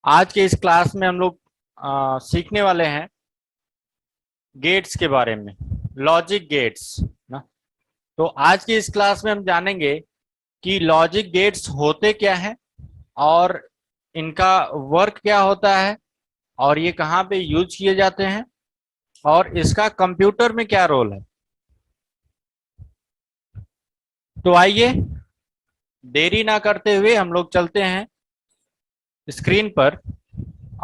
आज के इस क्लास में हम लोग सीखने वाले हैं गेट्स के बारे में, लॉजिक गेट्स ना। तो आज की इस क्लास में हम जानेंगे कि लॉजिक गेट्स होते क्या हैं और इनका वर्क क्या होता है और ये कहाँ पे यूज किए जाते हैं और इसका कंप्यूटर में क्या रोल है। तो आइए देरी ना करते हुए हम लोग चलते हैं स्क्रीन पर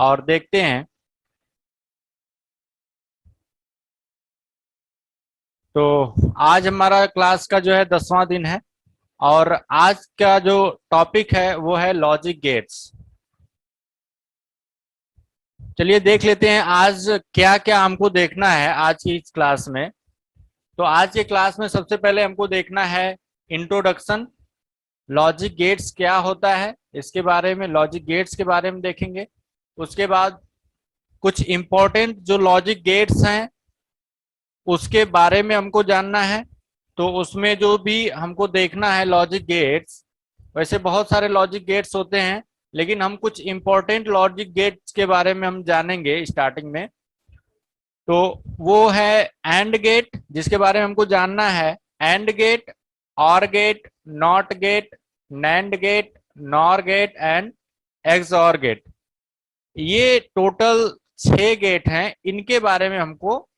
और देखते हैं। तो आज हमारा क्लास का जो है 10वां दिन है और आज का जो टॉपिक है वो है लॉजिक गेट्स। चलिए देख लेते हैं आज क्या क्या हमको देखना है आज की इस क्लास में। तो आज के क्लास में सबसे पहले हमको देखना है इंट्रोडक्शन, लॉजिक गेट्स क्या होता है इसके बारे में, लॉजिक गेट्स के बारे में देखेंगे। उसके बाद कुछ इंपॉर्टेंट जो लॉजिक गेट्स हैं उसके बारे में हमको जानना है। तो उसमें जो भी हमको देखना है लॉजिक गेट्स, वैसे बहुत सारे लॉजिक गेट्स होते हैं लेकिन हम कुछ इंपॉर्टेंट लॉजिक गेट्स के बारे में हम जानेंगे स्टार्टिंग में। तो वो है एंड गेट, जिसके बारे में हमको जानना है। AND gate, OR gate, NOT gate, NAND gate, NOR gate and XOR gate. ये टोटल 6 गेट हैं, इनके बारे में हमको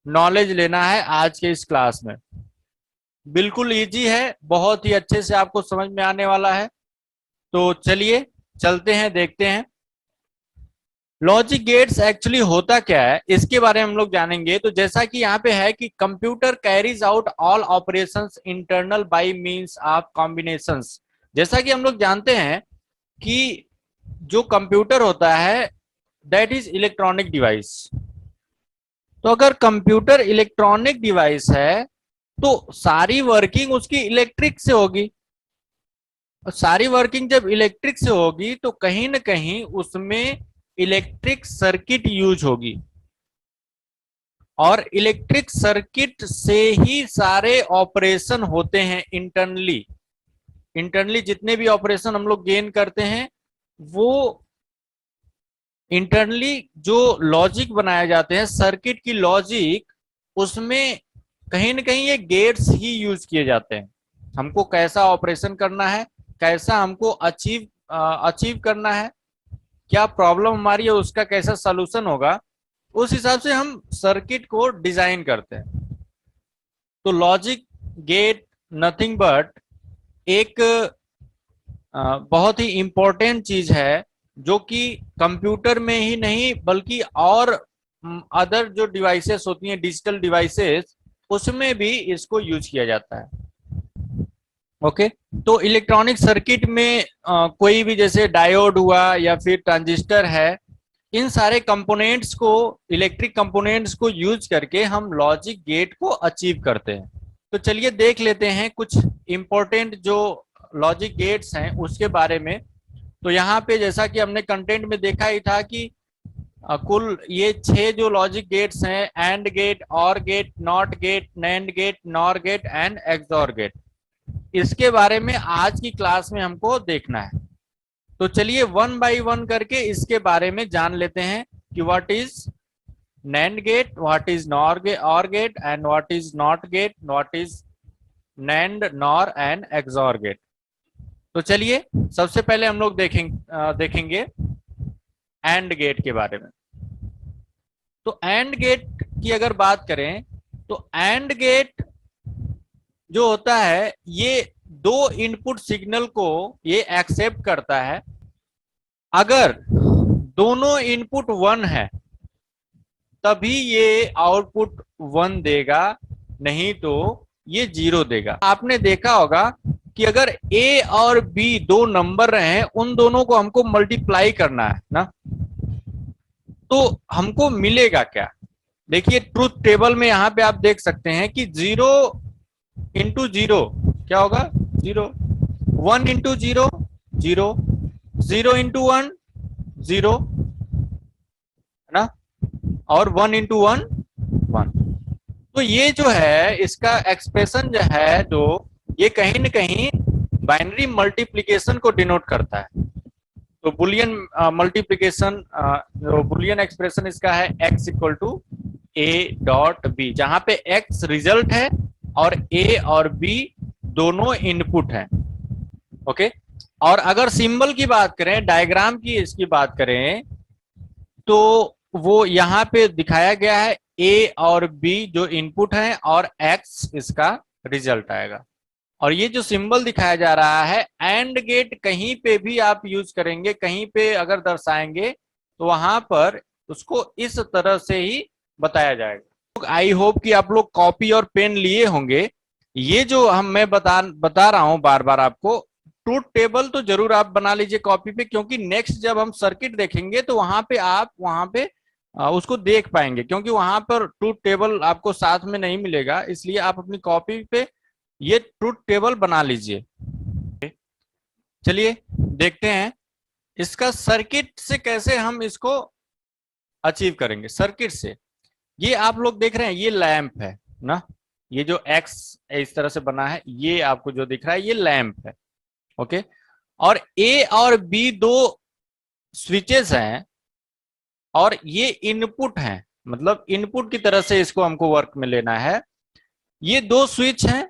नॉलेज लेना है आज के इस क्लास में। बिल्कुल इजी है, बहुत ही अच्छे से आपको समझ में आने वाला है। तो चलिए चलते हैं, देखते हैं लॉजिक गेट्स एक्चुअली होता क्या है, इसके बारे में हम लोग जानेंगे। तो जैसा कि यहाँ पे है कि computer carries out all operations internal by means of combinations. जैसा कि हम लोग जानते हैं कि जो कंप्यूटर होता है दैट इज इलेक्ट्रॉनिक डिवाइस। तो अगर कंप्यूटर इलेक्ट्रॉनिक डिवाइस है तो सारी वर्किंग उसकी इलेक्ट्रिक से होगी, और सारी वर्किंग जब इलेक्ट्रिक से होगी तो कहीं ना कहीं उसमें इलेक्ट्रिक सर्किट यूज होगी, और इलेक्ट्रिक सर्किट से ही सारे ऑपरेशन होते हैं इंटरनली। इंटरनली जितने भी ऑपरेशन हम लोग गेन करते हैं वो इंटरनली जो लॉजिक बनाए जाते हैं, सर्किट की लॉजिक, उसमें कहीं ना कहीं ये गेट्स ही यूज किए जाते हैं। हमको कैसा ऑपरेशन करना है, कैसा हमको अचीव करना है, क्या प्रॉब्लम हमारी है उसका कैसा सलूशन होगा, उस हिसाब से हम सर्किट को डिजाइन करते हैं। तो लॉजिक गेट नथिंग बट एक बहुत ही इंपॉर्टेंट चीज है जो कि कंप्यूटर में ही नहीं बल्कि और अदर जो डिवाइसेस होती हैं, डिजिटल डिवाइसेस, उसमें भी इसको यूज किया जाता है। ओके, तो इलेक्ट्रॉनिक सर्किट में कोई भी जैसे डायोड हुआ या फिर ट्रांजिस्टर है, इन सारे कंपोनेंट्स को, इलेक्ट्रिक कंपोनेंट्स को यूज करके हम लॉजिक गेट को अचीव करते हैं। तो चलिए देख लेते हैं कुछ इंपॉर्टेंट जो लॉजिक गेट्स हैं उसके बारे में। तो यहाँ पे जैसा कि हमने कंटेंट में देखा ही था कि कुल ये 6 जो लॉजिक गेट्स हैं, AND gate, OR gate, NOT gate, NAND gate, NOR gate and XOR gate, इसके बारे में आज की क्लास में हमको देखना है। तो चलिए वन बाय वन करके इसके बारे में जान लेते हैं कि what is NAND gate, what is NOR gate, OR gate and what is NOT gate, what is NAND, NOR and XOR gate. तो चलिए सबसे पहले हम लोग देखेंगे एंड गेट के बारे में। तो एंड गेट की अगर बात करें तो एंड गेट जो होता है ये 2 इनपुट सिग्नल को ये एक्सेप्ट करता है। अगर दोनों इनपुट 1 है तभी ये आउटपुट 1 देगा, नहीं तो ये 0 देगा। आपने देखा होगा कि अगर ए और बी 2 नंबर रहे, उन दोनों को हमको मल्टीप्लाई करना है ना, तो हमको मिलेगा क्या। देखिए ट्रूथ टेबल में यहाँ पे आप देख सकते हैं कि 0 इंटू 0 क्या होगा, 0, 1 इंटू 0 0, 0 इंटू 1 0 है ना, और 1 इंटू 1 1। तो ये जो है इसका एक्सप्रेशन जो है, जो ये कहीं ना कहीं बाइनरी मल्टीप्लिकेशन को डिनोट करता है। तो बुलियन मल्टीप्लीकेशन, जो बुलियन एक्सप्रेशन इसका है x equal to a dot B, जहां पे x रिजल्ट है और a और b दोनों इनपुट हैं। ओके, और अगर सिंबल की बात करें, डायग्राम की इसकी बात करें, तो वो यहाँ पे दिखाया गया है a और b जो इनपुट हैं और x इसका रिजल्ट आएगा। और ये जो सिंबल दिखाया जा रहा है, एंड गेट कहीं पे भी आप यूज करेंगे, कहीं पे अगर दर्शाएंगे तो वहां पर उसको इस तरह से ही बताया जाएगा। आई होप कि आप लोग कॉपी और पेन लिए होंगे। ये जो मैं बता रहा हूं बार बार आपको, ट्रूथ टेबल तो जरूर आप बना लीजिए कॉपी पे, क्योंकि नेक्स्ट जब हम सर्किट देखेंगे तो वहां पे आप उसको देख पाएंगे, क्योंकि वहां पर ट्रूथ टेबल आपको साथ में नहीं मिलेगा, इसलिए आप अपनी कॉपी पे ये ट्रूथ टेबल बना लीजिए। चलिए देखते हैं इसका सर्किट से कैसे हम इसको अचीव करेंगे। सर्किट से ये आप लोग देख रहे हैं, ये लैंप है ना, ये जो एक्स इस तरह से बना है, ये आपको जो दिख रहा है ये लैंप है। ओके, और ए और बी दो स्विचेस हैं और ये इनपुट हैं, मतलब इनपुट की तरह से इसको हमको वर्क में लेना है। ये दो स्विच हैं,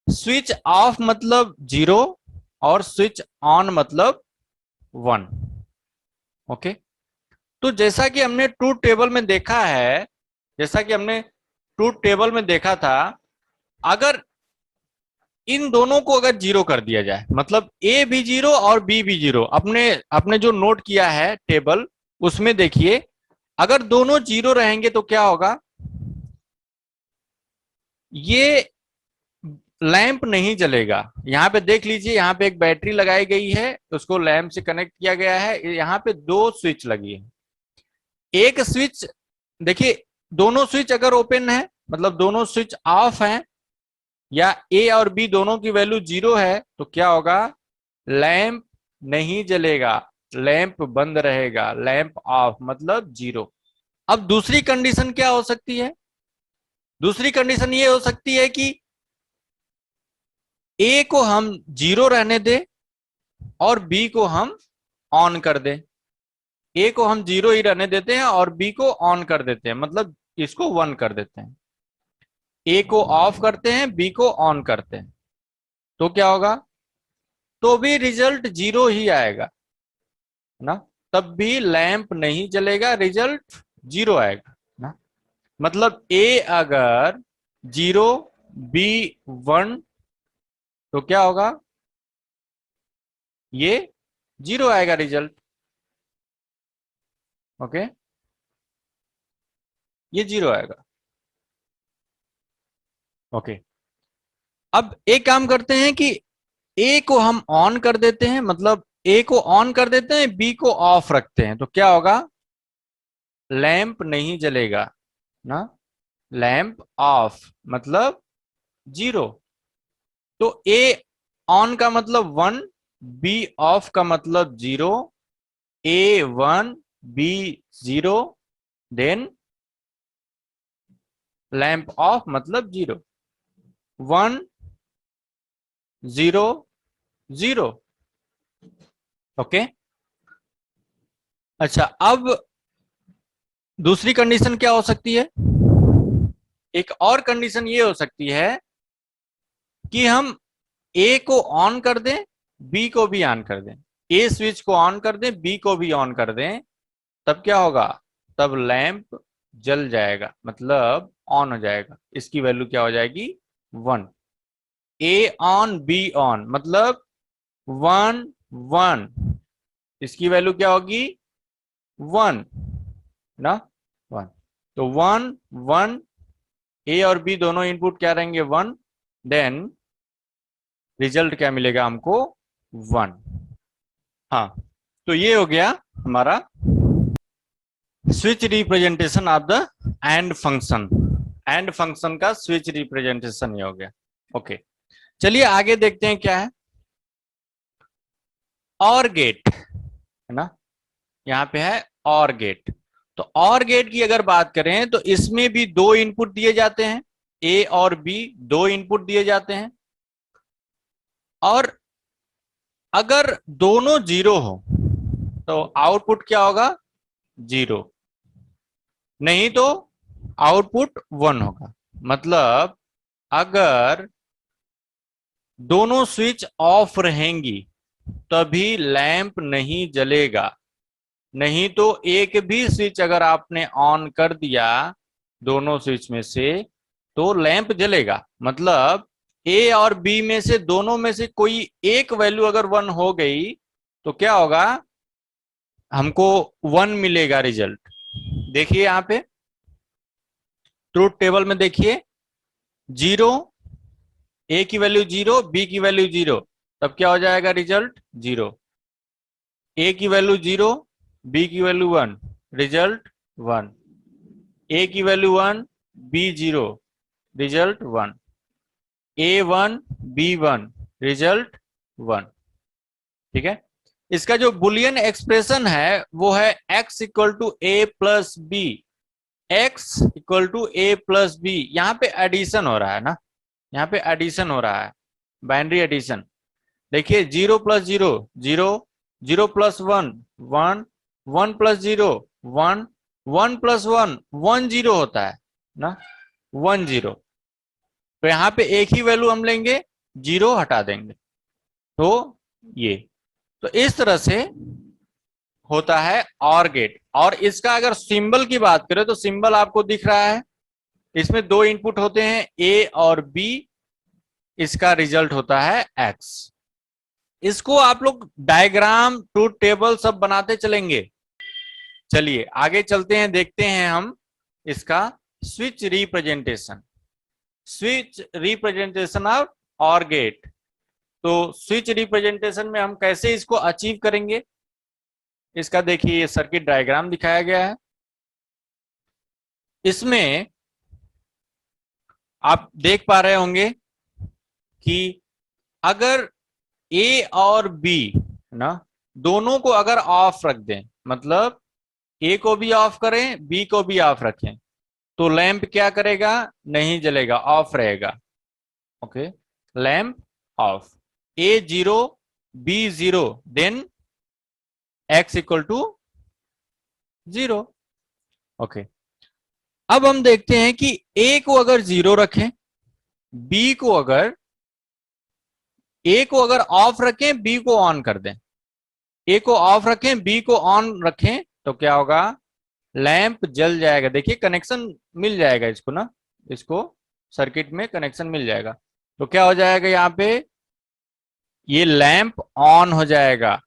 स्विच ऑफ मतलब 0 और स्विच ऑन मतलब 1। ओके, तो जैसा कि हमने ट्रूथ टेबल में देखा है, जैसा कि हमने ट्रूथ टेबल में देखा था, अगर इन दोनों को अगर 0 कर दिया जाए, मतलब ए भी 0 और बी भी 0, अपने अपने जो नोट किया है टेबल उसमें देखिए, अगर दोनों 0 रहेंगे तो क्या होगा, ये लैंप नहीं जलेगा। यहाँ पे देख लीजिए, यहाँ पे एक बैटरी लगाई गई है, उसको लैंप से कनेक्ट किया गया है, यहाँ पे दो स्विच लगी है। एक स्विच देखिए, दोनों स्विच अगर ओपन है मतलब दोनों स्विच ऑफ हैं, या ए और बी दोनों की वैल्यू 0 है, तो क्या होगा, लैंप नहीं जलेगा, लैंप बंद रहेगा, लैंप ऑफ मतलब 0। अब दूसरी कंडीशन क्या हो सकती है, दूसरी कंडीशन ये हो सकती है कि ए को हम 0 रहने दें और बी को हम ऑन कर दें। ए को हम 0 ही रहने देते हैं और बी को ऑन कर देते हैं, मतलब इसको 1 कर देते हैं। ए को ऑफ करते हैं, बी को ऑन करते हैं, तो क्या होगा, तो भी रिजल्ट 0 ही आएगा ना, तब भी लैंप नहीं जलेगा, रिजल्ट 0 आएगा ना। मतलब ए अगर 0, बी 1, तो क्या होगा, ये 0 आएगा रिजल्ट। ओके, ये 0 आएगा। ओके, अब एक काम करते हैं कि ए को हम ऑन कर देते हैं, मतलब ए को ऑन कर देते हैं, बी को ऑफ रखते हैं, तो क्या होगा, लैंप नहीं जलेगा ना, लैंप ऑफ मतलब 0। तो ए ऑन का मतलब 1, बी ऑफ का मतलब 0, ए 1 बी 0, देन लैंप ऑफ मतलब 0, 1 0 0। ओके, अच्छा, अब दूसरी कंडीशन क्या हो सकती है, एक और कंडीशन ये हो सकती है कि हम ए को ऑन कर दें, बी को भी ऑन कर दें, ए स्विच को ऑन कर दें, बी को भी ऑन कर दें, तब क्या होगा, तब लैंप जल जाएगा, मतलब ऑन हो जाएगा। इसकी वैल्यू क्या हो जाएगी, 1। ए ऑन बी ऑन मतलब 1 1, इसकी वैल्यू क्या होगी, 1 ना, 1। तो 1 1, ए और बी दोनों इनपुट क्या रहेंगे, 1, देन रिजल्ट क्या मिलेगा हमको, 1। हाँ, तो ये हो गया हमारा switch representation of the end function, and function का स्विच रिप्रेजेंटेशन ये हो गया। ओके, चलिए आगे देखते हैं क्या है, और गेट है ना, यहाँ पे है और गेट। तो और गेट की अगर बात करें तो इसमें भी दो इनपुट दिए जाते हैं, ए और बी दो इनपुट दिए जाते हैं, और अगर दोनों 0 हो, तो आउटपुट क्या होगा, 0, नहीं तो आउटपुट 1 होगा। मतलब अगर दोनों स्विच ऑफ रहेंगी तभी लैंप नहीं जलेगा, नहीं तो एक भी स्विच अगर आपने ऑन कर दिया दोनों स्विच में से तो लैंप जलेगा। मतलब ए और बी में से दोनों में से कोई एक वैल्यू अगर 1 हो गई तो क्या होगा, हमको 1 मिलेगा रिजल्ट। देखिए यहां पे ट्रूथ टेबल में देखिए, 0, ए की वैल्यू 0, बी की वैल्यू 0, तब क्या हो जाएगा रिजल्ट 0। ए की वैल्यू 0, बी की वैल्यू 1, रिजल्ट 1। ए की वैल्यू 1, बी 0, रिजल्ट 1। ए 1, बी 1, रिजल्ट 1। ठीक है। इसका जो बुलियन एक्सप्रेशन है वो है x equal to A plus B. X equal to A plus B, यहाँ पे एडिशन हो रहा है ना, यहाँ पे एडिशन हो रहा है, बाइनरी एडिशन। देखिए 0 प्लस 0 0, 0 प्लस 1 1, 1 प्लस 0 1, 1 प्लस 1 1 0 होता है ना, 1 0। तो यहाँ पे एक ही वैल्यू हम लेंगे, 0 हटा देंगे। तो ये, तो इस तरह से होता है ऑर गेट। और इसका अगर सिंबल की बात करें तो सिंबल आपको दिख रहा है, इसमें दो इनपुट होते हैं ए और बी, इसका रिजल्ट होता है एक्स। इसको आप लोग डायग्राम ट्रूथ टेबल सब बनाते चलेंगे। चलिए आगे चलते हैं, देखते हैं हम इसका switch representation, switch representation of OR gate. तो स्विच रिप्रेजेंटेशन में हम कैसे इसको अचीव करेंगे, इसका देखिए ये सर्किट डायग्राम दिखाया गया है। इसमें आप देख पा रहे होंगे कि अगर ए और बी ना दोनों को अगर ऑफ रख दें, मतलब ए को भी ऑफ करें बी को भी ऑफ रखें, तो लैंप क्या करेगा, नहीं जलेगा, ऑफ रहेगा। Okay, lamp off, A 0 B 0, then X equal to 0। Okay, अब हम देखते हैं कि ए को अगर 0 रखें, बी को अगर ए को अगर ऑफ रखें बी को ऑन कर दें, ए को ऑफ रखें बी को ऑन रखें, तो क्या होगा, लैंप जल जाएगा। देखिए कनेक्शन मिल जाएगा इसको ना, इसको सर्किट में कनेक्शन मिल जाएगा। तो क्या हो जाएगा, यहाँ पे ये लैंप ऑन हो जाएगा।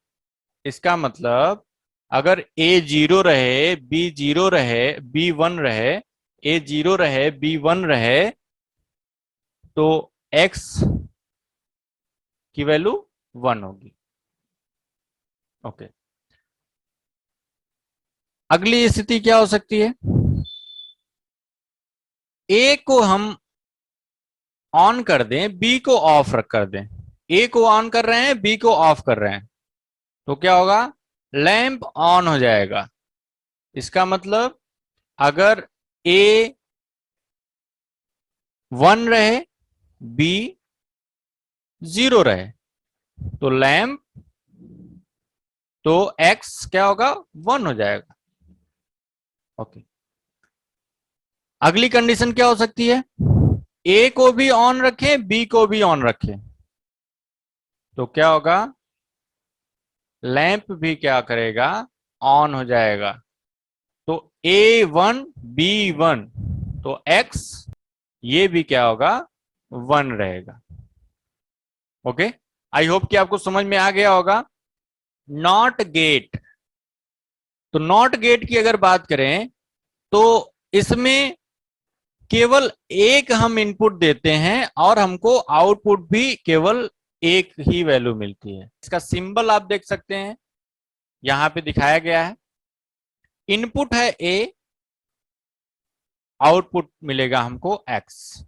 इसका मतलब अगर ए 0 रहे बी 0 रहे बी 1 रहे, ए 0 रहे बी 1 रहे, तो एक्स की वैल्यू 1 होगी। ओके, अगली स्थिति क्या हो सकती है, ए को हम ऑन कर दें बी को ऑफ रख कर दें, ए को ऑन कर रहे हैं बी को ऑफ कर रहे हैं, तो क्या होगा, लैंप ऑन हो जाएगा। इसका मतलब अगर ए 1 रहे बी 0 रहे तो लैंप, तो एक्स क्या होगा, 1 हो जाएगा। ओके, अगली कंडीशन क्या हो सकती है, ए को भी ऑन रखें बी को भी ऑन रखें, तो क्या होगा, लैंप भी क्या करेगा, ऑन हो जाएगा। तो A1 B1, तो X ये भी क्या होगा, 1 रहेगा। ओके, आई होप कि आपको समझ में आ गया होगा। नॉट गेट, तो नॉट गेट की अगर बात करें तो इसमें केवल एक हम इनपुट देते हैं और हमको आउटपुट भी केवल एक ही वैल्यू मिलती है। इसका सिंबल आप देख सकते हैं, यहां पे दिखाया गया है। इनपुट है ए, आउटपुट मिलेगा हमको एक्स।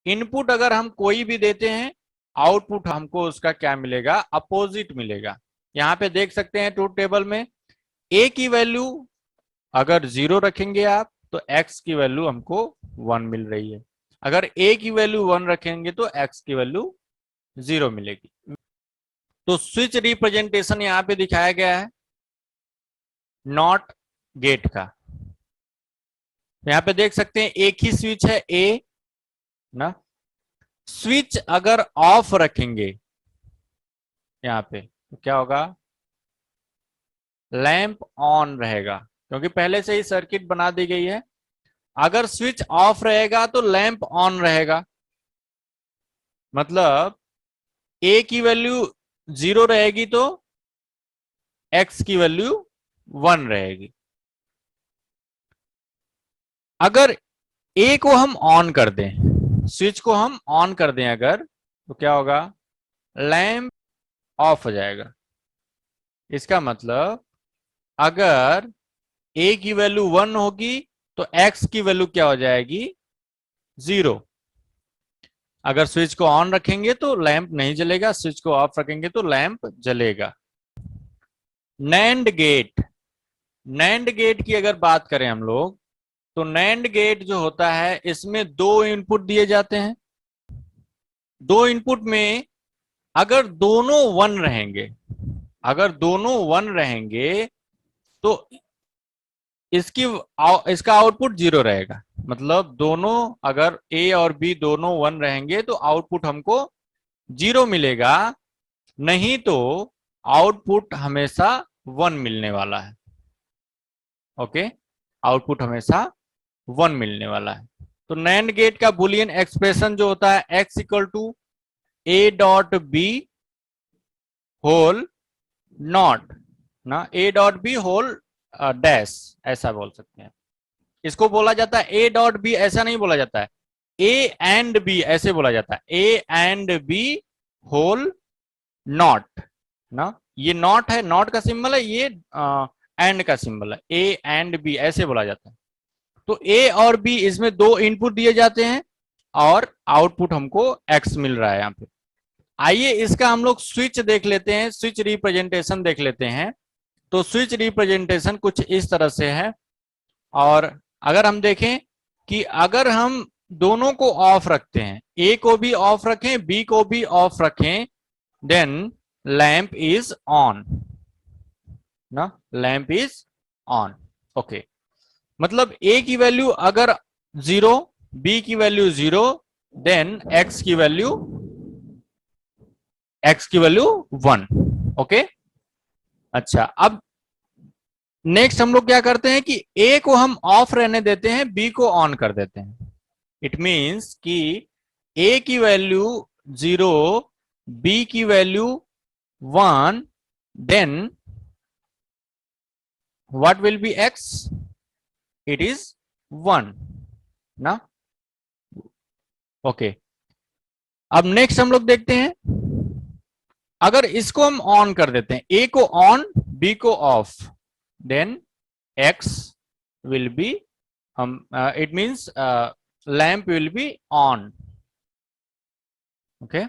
इनपुट अगर हम कोई भी देते हैं, आउटपुट हमको उसका क्या मिलेगा, अपोजिट मिलेगा। यहां पे देख सकते हैं ट्रूथ टेबल में, ए की वैल्यू अगर 0 रखेंगे आप तो एक्स की वैल्यू हमको 1 मिल रही है, अगर ए की वैल्यू 1 रखेंगे तो एक्स की वैल्यू 0 मिलेगी। तो स्विच रिप्रेजेंटेशन यहां पे दिखाया गया है। नॉट गेट का। यहाँ पे देख सकते हैं एक ही स्विच है ए ना, स्विच अगर ऑफ रखेंगे यहाँ पे तो क्या होगा, लैंप ऑन रहेगा, क्योंकि पहले से ही सर्किट बना दी गई है। अगर स्विच ऑफ रहेगा तो लैंप ऑन रहेगा, मतलब ए की वैल्यू 0 रहेगी तो एक्स की वैल्यू 1 रहेगी। अगर ए को हम ऑन कर दें, स्विच को हम ऑन कर दें अगर, तो क्या होगा, लैंप ऑफ हो जाएगा। इसका मतलब अगर ए की वैल्यू 1 होगी तो एक्स की वैल्यू क्या हो जाएगी, 0। अगर स्विच को ऑन रखेंगे तो लैंप नहीं जलेगा, स्विच को ऑफ रखेंगे तो लैंप जलेगा। नैंड गेट, नैंड गेट की अगर बात करें हम लोग, तो नैंड गेट जो होता है इसमें 2 इनपुट दिए जाते हैं। 2 इनपुट में अगर दोनों 1 रहेंगे, अगर दोनों 1 रहेंगे तो इसका आउटपुट 0 रहेगा। मतलब दोनों, अगर ए और बी दोनों 1 रहेंगे तो आउटपुट हमको 0 मिलेगा, नहीं तो आउटपुट हमेशा 1 मिलने वाला है। ओके, आउटपुट हमेशा 1 मिलने वाला है। तो नैंड गेट का बुलियन एक्सप्रेशन जो होता है X equal to A dot B whole not ना, A dot B whole dash, ऐसा बोल सकते हैं। इसको बोला जाता है ए डॉट बी, ऐसा नहीं बोला जाता है, ए एंड बी ऐसे बोला जाता है, A and B whole not ना। ये नॉट है, नॉट का सिंबल है, ये एंड का सिंबल है, ए एंड बी ऐसे बोला जाता है। तो ए और बी इसमें 2 इनपुट दिए जाते हैं और आउटपुट हमको एक्स मिल रहा है यहाँ पे। आइए इसका हम लोग स्विच देख लेते हैं, स्विच रिप्रेजेंटेशन देख लेते हैं। तो स्विच रिप्रेजेंटेशन कुछ इस तरह से है। और अगर हम देखें कि अगर हम दोनों को ऑफ रखते हैं, ए को भी ऑफ रखें बी को भी ऑफ रखें, देन लैंप इज ऑन ना, लैंप इज ऑन। ओके, मतलब ए की वैल्यू अगर 0, बी की वैल्यू 0, देन एक्स की वैल्यू 1। ओके, अच्छा, अब नेक्स्ट हम लोग क्या करते हैं कि ए को हम ऑफ रहने देते हैं, बी को ऑन कर देते हैं। इट मींस कि ए की वैल्यू 0, बी की value 1, then what will be X, it is 1 ना। ओके, अब नेक्स्ट हम लोग देखते हैं, अगर इसको हम ऑन कर देते हैं, ए को ऑन बी को off, then X will be, it means lamp will be on. Okay,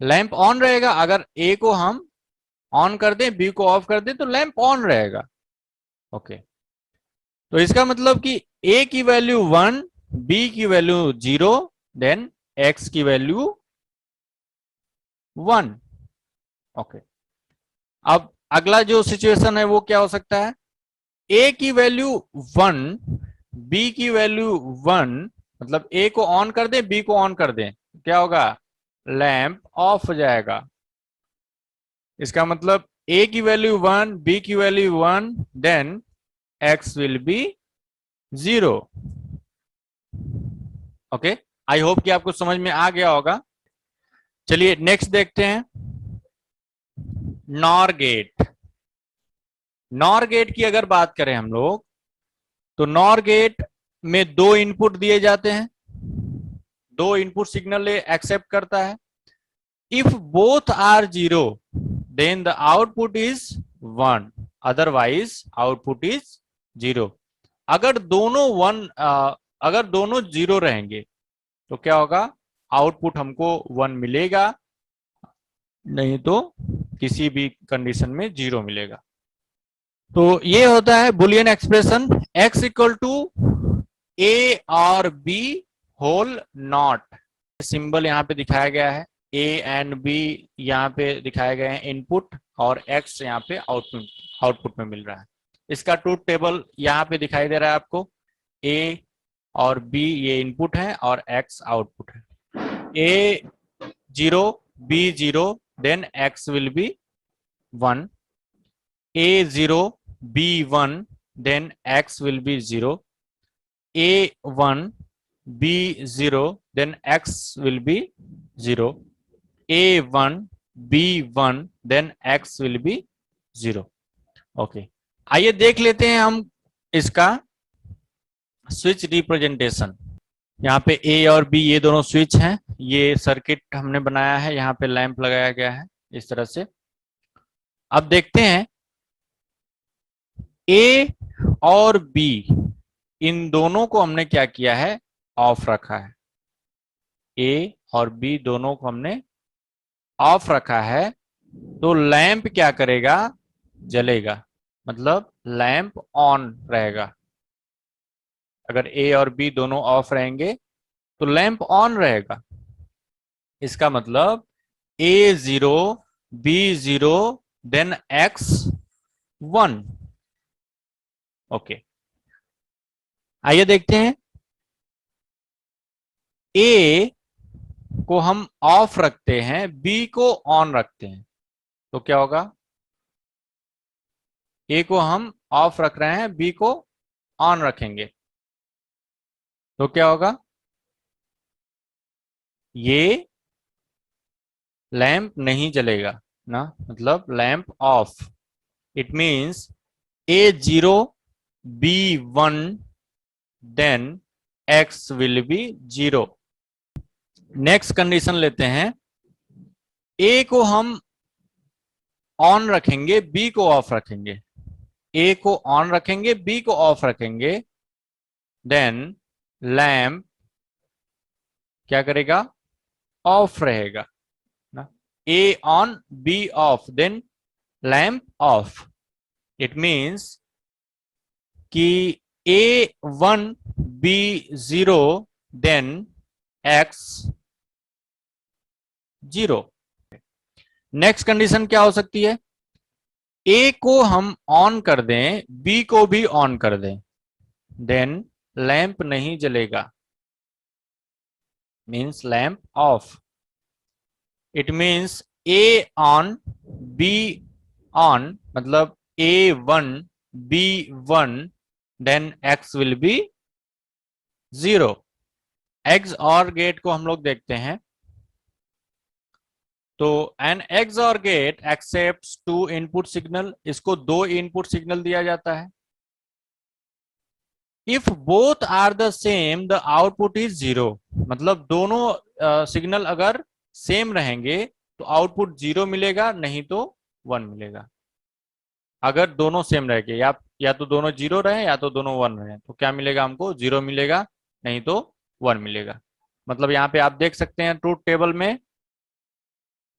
lamp on रहेगा, अगर ए को हम ऑन कर दें बी को ऑफ कर दें तो लैंप ऑन रहेगा। ओके, तो इसका मतलब कि ए की वैल्यू 1, बी की वैल्यू 0, देन एक्स की वैल्यू 1। ओके, अब अगला जो सिचुएशन है वो क्या हो सकता है, ए की वैल्यू 1, बी की वैल्यू 1, मतलब ए को ऑन कर दें बी को ऑन कर दें, क्या होगा, लैंप ऑफ हो जाएगा। इसका मतलब ए की वैल्यू 1, बी की value 1, then X will be 0। Okay, I hope कि आपको समझ में आ गया होगा। चलिए नेक्स्ट देखते हैं, नॉर गेट। नॉर गेट की अगर बात करें हम लोग, तो नॉर गेट में 2 इनपुट दिए जाते हैं, 2 इनपुट सिग्नल एक्सेप्ट करता है। If both are 0, then the output is 1, otherwise output is 0। अगर दोनों 1, अगर दोनों 0 रहेंगे तो क्या होगा, आउटपुट हमको 1 मिलेगा, नहीं तो किसी भी कंडीशन में 0 मिलेगा। तो ये होता है Boolean expression x equal to A और बी होल नॉट। सिंबल यहाँ पे दिखाया गया है, ए एंड बी यहाँ पे दिखाए गए हैं इनपुट, और x यहाँ पे आउटपुट में मिल रहा है। इसका ट्रूथ टेबल यहाँ पे दिखाई दे रहा है आपको। ए और बी ये इनपुट है और एक्स आउटपुट है। A 0 B 0 then X will be 1, a 0 b 1 then x will be 0, a 1 b 0 then x will be 0, a 1 b 1 then x will be 0। Okay, आइए देख लेते हैं हम इसका स्विच रिप्रेजेंटेशन। यहाँ पे ए और बी ये दोनों स्विच हैं, ये सर्किट हमने बनाया है, यहाँ पे लैंप लगाया गया है इस तरह से। अब देखते हैं ए और बी इन दोनों को हमने क्या किया है, ऑफ रखा है। ए और बी दोनों को हमने ऑफ रखा है, तो लैंप क्या करेगा, जलेगा, मतलब लैंप ऑन रहेगा। अगर ए और बी दोनों ऑफ रहेंगे तो लैंप ऑन रहेगा। इसका मतलब ए 0 बी 0 देन एक्स 1। ओके, आइए देखते हैं। ए को हम ऑफ रखते हैं, बी को ऑन रखते हैं, तो क्या होगा, ए को हम ऑफ रख रहे हैं, बी को ऑन रखेंगे तो क्या होगा, ये लैंप नहीं जलेगा ना, मतलब lamp off. It means A 0 B 1 then X will be 0। Next condition लेते हैं, ए को हम ऑन रखेंगे, बी को ऑफ रखेंगे। ए को ऑन रखेंगे, बी को ऑफ रखेंगे, देन लैंप क्या करेगा, ऑफ रहेगा ना। A on B off then lamp off. It means कि A 1 B 0 then X 0। Next condition क्या हो सकती है, ए को हम ऑन कर दें, बी को भी ऑन कर दें, देन लैंप नहीं जलेगा, means lamp off. It means A on B on, मतलब A 1 B 1 then X will be 0। XOR gate को हम लोग देखते हैं, तो an XOR gate accepts 2 input signal, इसको 2 इनपुट सिग्नल दिया जाता है। If both are the same the output is 0, मतलब दोनों सिग्नल अगर सेम रहेंगे तो आउटपुट 0 मिलेगा, नहीं तो 1 मिलेगा। अगर दोनों सेम रहेंगे, या तो दोनों 0 रहे या तो दोनों 1 रहे, तो क्या मिलेगा, हमको 0 मिलेगा, नहीं तो 1 मिलेगा। मतलब यहाँ पे आप देख सकते हैं ट्रूथ टेबल में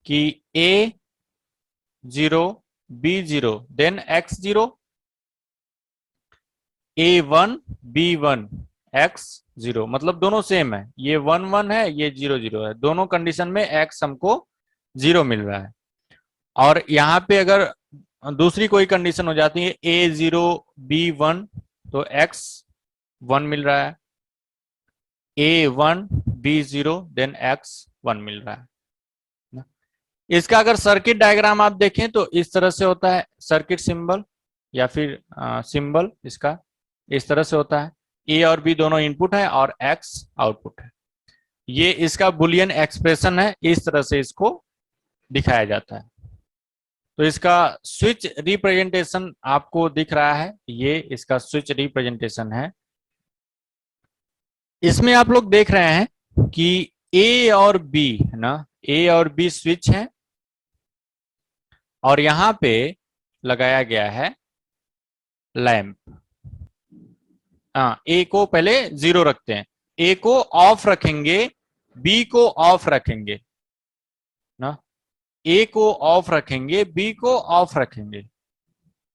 कि a 0 b 0 then x 0, a 1 b 1 x 0, मतलब दोनों सेम है, ये 1 1 है, ये 0 0 है, दोनों कंडीशन में x हमको 0 मिल रहा है। और यहाँ पे अगर दूसरी कोई कंडीशन हो जाती है a 0 b 1, तो x 1 मिल रहा है, a 1 b 0 देन x 1 मिल रहा है। इसका अगर सर्किट डायग्राम आप देखें तो इस तरह से होता है, सर्किट सिंबल या फिर सिंबल इसका इस तरह से होता है। ए और बी दोनों इनपुट है और एक्स आउटपुट है। ये इसका बुलियन एक्सप्रेशन है, इस तरह से इसको दिखाया जाता है। तो इसका स्विच रिप्रेजेंटेशन आपको दिख रहा है, ये इसका स्विच रिप्रेजेंटेशन है। इसमें आप लोग देख रहे हैं कि ए और बी है ना, ए और बी स्विच है और यहां पे लगाया गया है लैंप। ए को पहले 0 रखते हैं, ए को ऑफ रखेंगे, बी को ऑफ रखेंगे ना, ए को ऑफ रखेंगे, बी को ऑफ रखेंगे,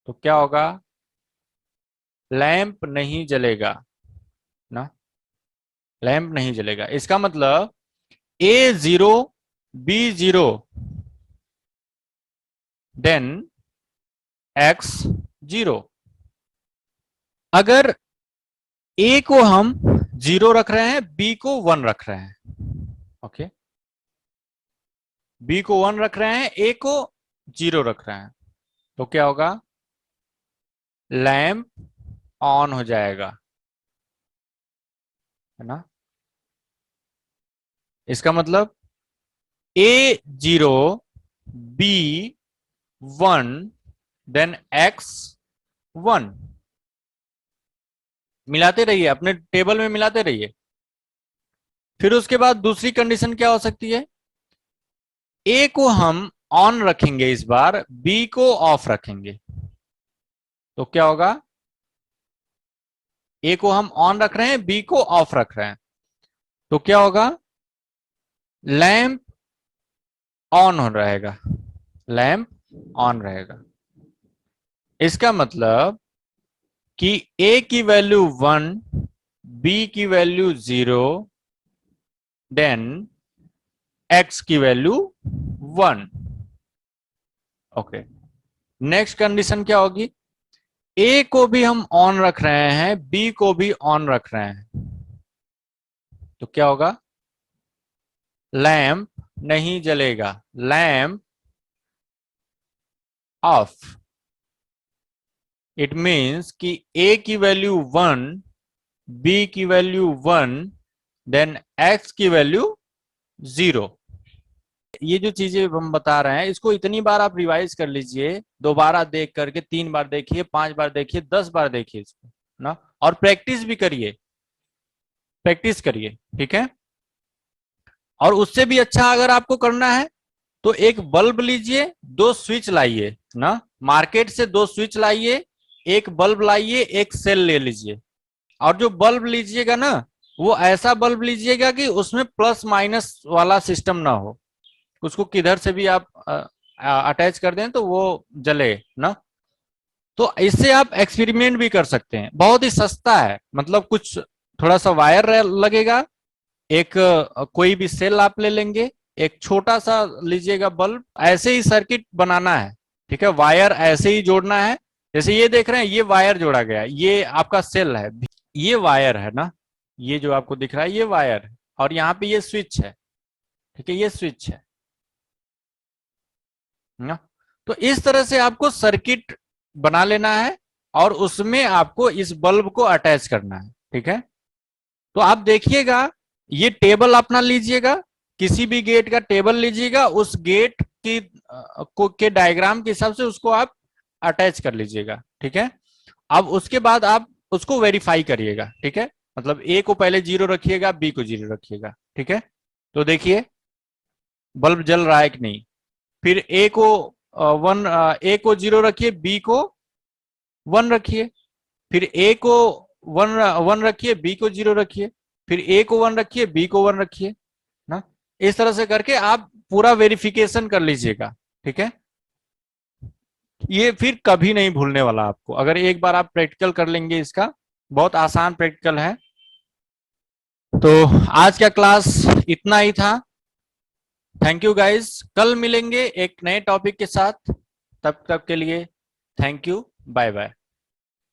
तो क्या होगा, लैंप नहीं जलेगा ना, लैंप नहीं जलेगा। इसका मतलब ए 0 बी 0 देन एक्स 0। अगर ए को हम 0 रख रहे हैं, बी को 1 रख रहे हैं, ओके, बी को 1 रख रहे हैं, ए को 0 रख रहे हैं, तो क्या होगा, लैंप ऑन हो जाएगा, है ना। इसका मतलब ए 0, बी 1, देन एक्स 1। मिलाते रहिए, अपने टेबल में मिलाते रहिए। फिर उसके बाद दूसरी कंडीशन क्या हो सकती है, ए को हम ऑन रखेंगे, इस बार बी को ऑफ रखेंगे, तो क्या होगा, ए को हम ऑन रख रहे हैं, बी को ऑफ रख रहे हैं, तो क्या होगा, लैंप ऑन हो रहेगा, लैंप ऑन रहेगा। इसका मतलब कि ए की वैल्यू 1, बी की वैल्यू 0, देन एक्स की वैल्यू 1। ओके, नेक्स्ट कंडीशन क्या होगी, ए को भी हम ऑन रख रहे हैं, बी को भी ऑन रख रहे हैं, तो क्या होगा, लैंप नहीं जलेगा, लैंप ऑफ। इट मीन्स कि ए की वैल्यू 1, बी की वैल्यू 1, देन एक्स की वैल्यू 0। ये जो चीजें हम बता रहे हैं, इसको इतनी बार आप रिवाइज कर लीजिए, दोबारा देख करके 3 बार देखिए, 5 बार देखिए, 10 बार देखिए इसको ना, और प्रैक्टिस भी करिए, प्रैक्टिस करिए, ठीक है। और उससे भी अच्छा अगर आपको करना है तो एक बल्ब लीजिए, 2 स्विच लाइए ना, मार्केट से 2 स्विच लाइए, एक बल्ब लाइए, एक सेल ले लीजिए, और जो बल्ब लीजिएगा ना, वो ऐसा बल्ब लीजिएगा कि उसमें प्लस माइनस वाला सिस्टम ना हो, उसको किधर से भी आप अटैच कर दें तो वो जले ना। तो इससे आप एक्सपेरिमेंट भी कर सकते हैं, बहुत ही सस्ता है, मतलब कुछ थोड़ा सा वायर लगेगा, एक कोई भी सेल आप ले लेंगे, एक छोटा सा लीजिएगा बल्ब, ऐसे ही सर्किट बनाना है, ठीक है, वायर ऐसे ही जोड़ना है, जैसे ये देख रहे हैं, ये वायर जोड़ा गया, ये आपका सेल है, ये वायर है ना, ये जो आपको दिख रहा है ये वायर है, और यहाँ पे ये स्विच है, ठीक है, ये स्विच है ना। तो इस तरह से आपको सर्किट बना लेना है, और उसमें आपको इस बल्ब को अटैच करना है, ठीक है। तो आप देखिएगा, ये टेबल अपना लीजिएगा, किसी भी गेट का टेबल लीजिएगा, उस गेट की के डायग्राम के हिसाब से उसको आप अटैच कर लीजिएगा, ठीक है। अब उसके बाद आप उसको वेरीफाई करिएगा, ठीक है, मतलब ए को पहले 0 रखिएगा, बी को 0 रखिएगा, ठीक है। तो देखिए बल्ब जल रहा है कि नहीं, फिर ए को 1, ए को 0 रखिए, बी को 1 रखिए, फिर ए को 1 रखिए, बी को 0 रखिए, फिर ए को 1 रखिए, बी को 1 रखिए ना। इस तरह से करके आप पूरा वेरिफिकेशन कर लीजिएगा, ठीक है। ये फिर कभी नहीं भूलने वाला आपको, अगर एक बार आप प्रैक्टिकल कर लेंगे इसका, बहुत आसान प्रैक्टिकल है। तो आज का क्लास इतना ही था, थैंक यू गाइस, कल मिलेंगे एक नए टॉपिक के साथ, तब तक के लिए थैंक यू, बाय बाय।